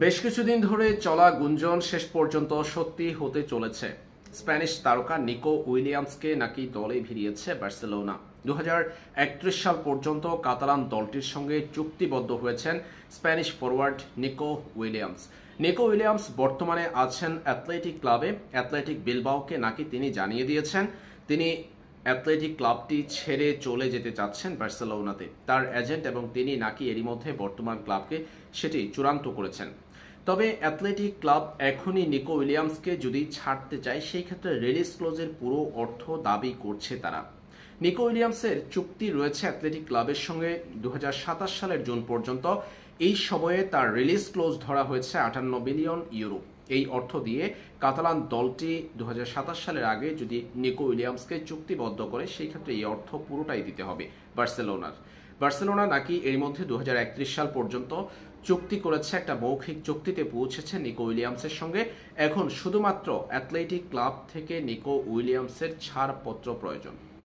বেশ কিছুদিন ধরে চলা গুঞ্জন শেষ পর্যন্ত সত্যি হতে চলেছে। স্প্যানিশ তারকা নিকো উইলিয়ামসকে নাকি দলে ভিড়িয়েছে বার্সেলোনা। 2031 সাল পর্যন্ত কাতালান দলটির সঙ্গে চুক্তিবদ্ধ হয়েছেন Spanish forward Nico Williams. Nico Williams বর্তমানে আছেন অ্যাথলেটিক ক্লাবে। অ্যাথলেটিক বিলবাওকে নাকি তিনি জানিয়ে দিয়েছেন তিনি অ্যাথলেটিক ক্লাবটি ছেড়ে চলে যেতে চাচ্ছেন বার্সেলোনাতে। তার এজেন্ট এবং তিনি নাকি এরই মধ্যে বর্তমান ক্লাবকে সেটি চূড়ান্ত করেছেন। তবে অ্যাথলেটিক ক্লাব এখনই নিকো উইলিয়ামসকে যদি ছাড়তে চায় সেই ক্ষেত্রে রিলিজ ক্লোজের পুরো অর্থ দাবি করছে তারা। নিকো উইলিয়ামসের চুক্তি রয়েছে অ্যাথলেটিক ক্লাবের সঙ্গে 2027 সালের জুন পর্যন্ত। এই সময়ে তার রিলিজ ক্লোজ ধরা হয়েছে 58 মিলিয়ন ইউরো। এই অর্থ দিয়ে কাতালান দলটি 2027 সালের আগে যদি নিকো উইলিয়ামসকে চুক্তিবদ্ধ করে সেই ক্ষেত্রে এই অর্থ পুরোটাই দিতে হবে বার্সেলোনা নাকি এর মধ্যে 2031 সাল পর্যন্ত চুক্তি করেছে, একটা মৌখিক চুক্তিতে পৌঁছেছে নিকো উইলিয়ামসের সঙ্গে। এখন শুধুমাত্র অ্যাথলেটিক ক্লাব থেকে নিকো উইলিয়ামসের ছাড়পত্র প্রয়োজন।